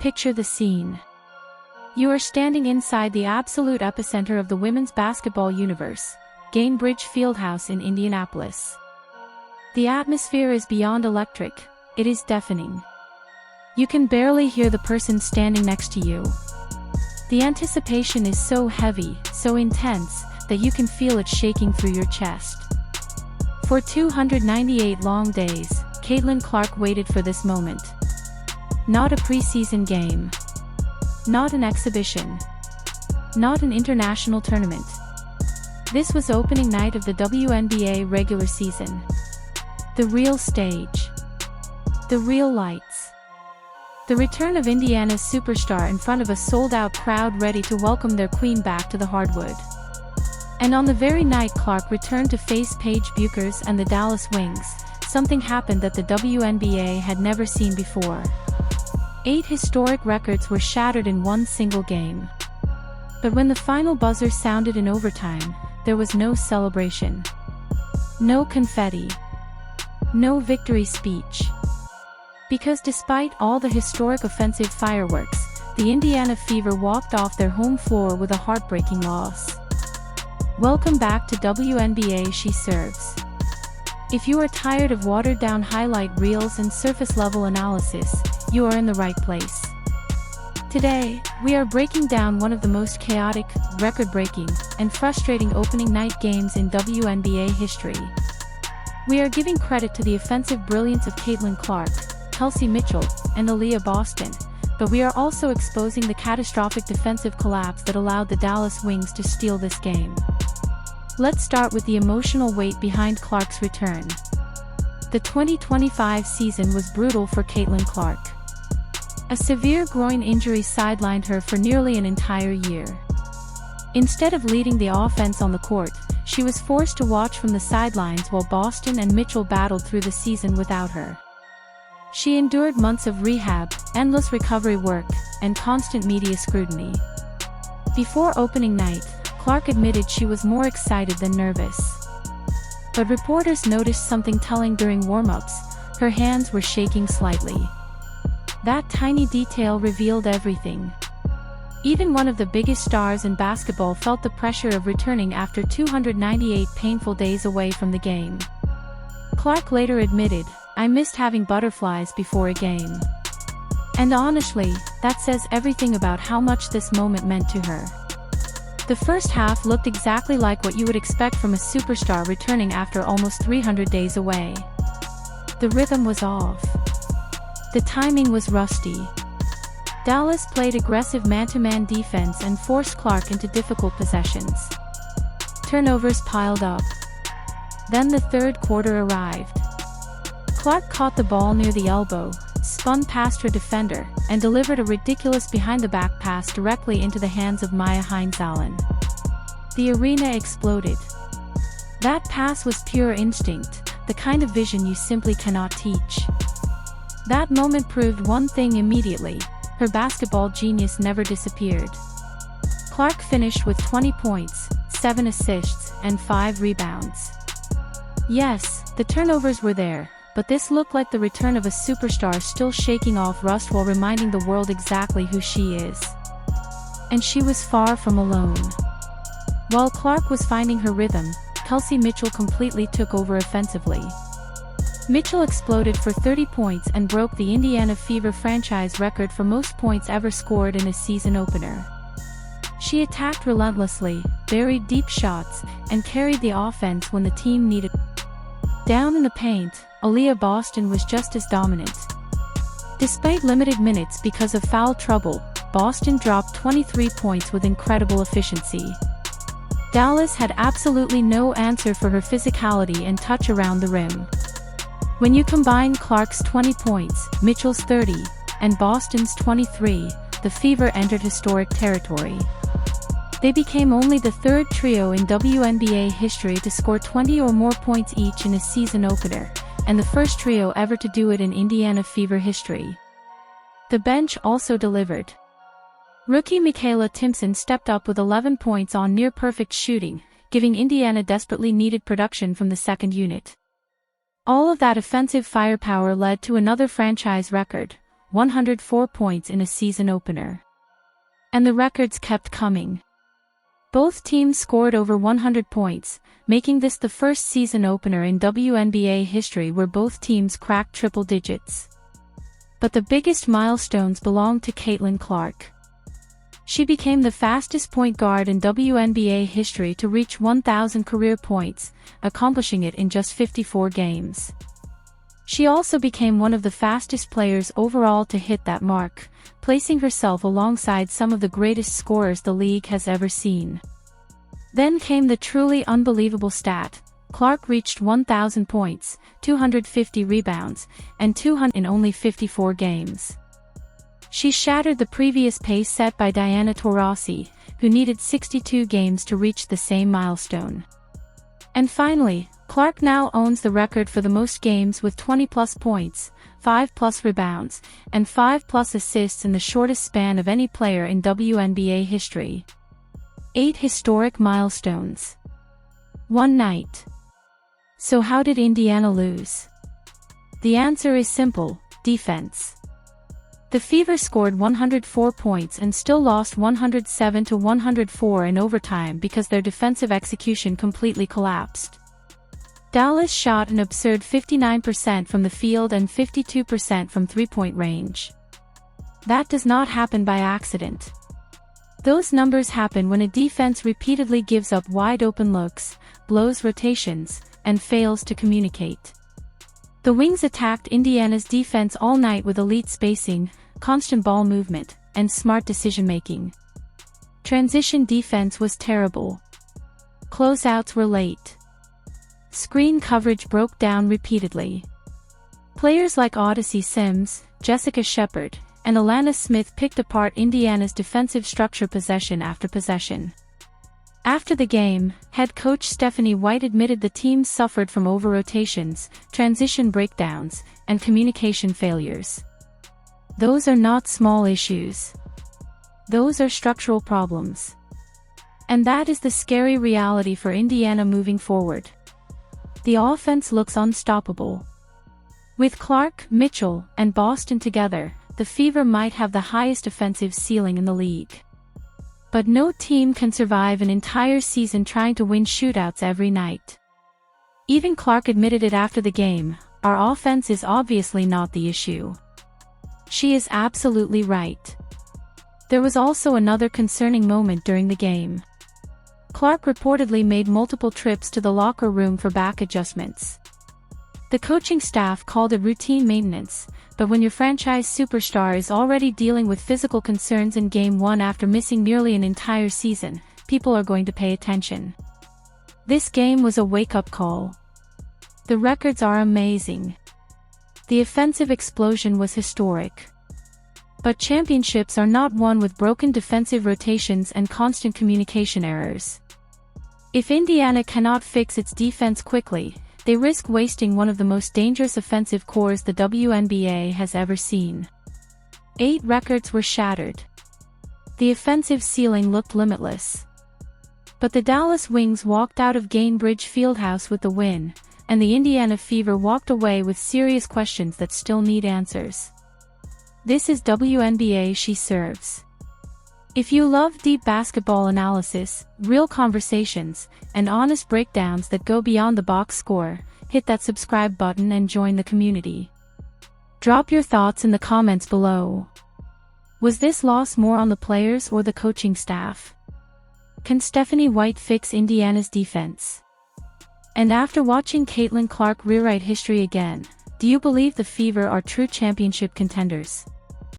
Picture the scene. You are standing inside the absolute epicenter of the women's basketball universe, Gainbridge Fieldhouse in Indianapolis. The atmosphere is beyond electric, it is deafening. You can barely hear the person standing next to you. The anticipation is so heavy, so intense, that you can feel it shaking through your chest. For 298 long days, Caitlin Clark waited for this moment. Not a preseason game. Not an exhibition. Not an international tournament. This was opening night of the WNBA regular season. The real stage. The real lights. The return of Indiana's superstar in front of a sold-out crowd ready to welcome their queen back to the hardwood. And on the very night Clark returned to face Paige Bueckers and the Dallas Wings, something happened that the WNBA had never seen before. 8 historic records were shattered in one single game. But when the final buzzer sounded in overtime, there was no celebration. No confetti. No victory speech. Because despite all the historic offensive fireworks, the Indiana Fever walked off their home floor with a heartbreaking loss. Welcome back to WNBA She Serves. If you are tired of watered-down highlight reels and surface-level analysis, you are in the right place. Today, we are breaking down one of the most chaotic, record-breaking, and frustrating opening night games in WNBA history. We are giving credit to the offensive brilliance of Caitlin Clark, Kelsey Mitchell, and Aaliyah Boston, but we are also exposing the catastrophic defensive collapse that allowed the Dallas Wings to steal this game. Let's start with the emotional weight behind Clark's return. The 2025 season was brutal for Caitlin Clark. A severe groin injury sidelined her for nearly an entire year. Instead of leading the offense on the court, she was forced to watch from the sidelines while Boston and Mitchell battled through the season without her. She endured months of rehab, endless recovery work, and constant media scrutiny. Before opening night, Clark admitted she was more excited than nervous. But reporters noticed something telling during warm-ups: her hands were shaking slightly. That tiny detail revealed everything. Even one of the biggest stars in basketball felt the pressure of returning after 298 painful days away from the game. Clark later admitted, "I missed having butterflies before a game." And honestly, that says everything about how much this moment meant to her. The first half looked exactly like what you would expect from a superstar returning after almost 300 days away. The rhythm was off. The timing was rusty. Dallas played aggressive man-to-man defense and forced Clark into difficult possessions. Turnovers piled up. Then the third quarter arrived. Clark caught the ball near the elbow, spun past her defender, and delivered a ridiculous behind-the-back pass directly into the hands of Maya Hines-Allen. The arena exploded. That pass was pure instinct, the kind of vision you simply cannot teach. That moment proved one thing immediately: her basketball genius never disappeared. Clark finished with 20 points, 7 assists, and 5 rebounds. Yes, the turnovers were there, but this looked like the return of a superstar still shaking off rust while reminding the world exactly who she is. And she was far from alone. While Clark was finding her rhythm, Kelsey Mitchell completely took over offensively. Mitchell exploded for 30 points and broke the Indiana Fever franchise record for most points ever scored in a season opener. She attacked relentlessly, buried deep shots, and carried the offense when the team needed. Down in the paint, Aaliyah Boston was just as dominant. Despite limited minutes because of foul trouble, Boston dropped 23 points with incredible efficiency. Dallas had absolutely no answer for her physicality and touch around the rim. When you combine Clark's 20 points, Mitchell's 30, and Boston's 23, the Fever entered historic territory. They became only the third trio in WNBA history to score 20 or more points each in a season opener, and the first trio ever to do it in Indiana Fever history. The bench also delivered. Rookie Michaela Timpson stepped up with 11 points on near-perfect shooting, giving Indiana desperately needed production from the second unit. All of that offensive firepower led to another franchise record, 104 points in a season opener. And the records kept coming. Both teams scored over 100 points, making this the first season opener in WNBA history where both teams cracked triple digits. But the biggest milestones belonged to Caitlin Clark. She became the fastest point guard in WNBA history to reach 1,000 career points, accomplishing it in just 54 games. She also became one of the fastest players overall to hit that mark, placing herself alongside some of the greatest scorers the league has ever seen. Then came the truly unbelievable stat: Clark reached 1,000 points, 250 rebounds, and 200 in only 54 games. She shattered the previous pace set by Diana Taurasi, who needed 62 games to reach the same milestone. And finally, Clark now owns the record for the most games with 20-plus points, 5-plus rebounds, and 5-plus assists in the shortest span of any player in WNBA history. 8 historic milestones. One night. So how did Indiana lose? The answer is simple: defense. The Fever scored 104 points and still lost 107-104 in overtime because their defensive execution completely collapsed. Dallas shot an absurd 59% from the field and 52% from three-point range. That does not happen by accident. Those numbers happen when a defense repeatedly gives up wide-open looks, blows rotations, and fails to communicate. The Wings attacked Indiana's defense all night with elite spacing, constant ball movement, and smart decision-making. Transition defense was terrible. Closeouts were late. Screen coverage broke down repeatedly. Players like Odyssey Sims, Jessica Shepard, and Alana Smith picked apart Indiana's defensive structure possession after possession. After the game, head coach Stephanie White admitted the team suffered from over-rotations, transition breakdowns, and communication failures. Those are not small issues. Those are structural problems. And that is the scary reality for Indiana moving forward. The offense looks unstoppable. With Clark, Mitchell, and Boston together, the Fever might have the highest offensive ceiling in the league. But no team can survive an entire season trying to win shootouts every night. Even Clark admitted it after the game: "Our offense is obviously not the issue." She is absolutely right. There was also another concerning moment during the game. Clark reportedly made multiple trips to the locker room for back adjustments. The coaching staff called it routine maintenance, but when your franchise superstar is already dealing with physical concerns in Game 1 after missing nearly an entire season, people are going to pay attention. This game was a wake-up call. The records are amazing. The offensive explosion was historic. But championships are not won with broken defensive rotations and constant communication errors. If Indiana cannot fix its defense quickly, they risk wasting one of the most dangerous offensive cores the WNBA has ever seen. 8 records were shattered. The offensive ceiling looked limitless. But the Dallas Wings walked out of Gainbridge Fieldhouse with the win, and the Indiana Fever walked away with serious questions that still need answers. This is WNBA She Serves. If you love deep basketball analysis, real conversations, and honest breakdowns that go beyond the box score, hit that subscribe button and join the community. Drop your thoughts in the comments below. Was this loss more on the players or the coaching staff? Can Stephanie White fix Indiana's defense? And after watching Caitlin Clark rewrite history again, do you believe the Fever are true championship contenders?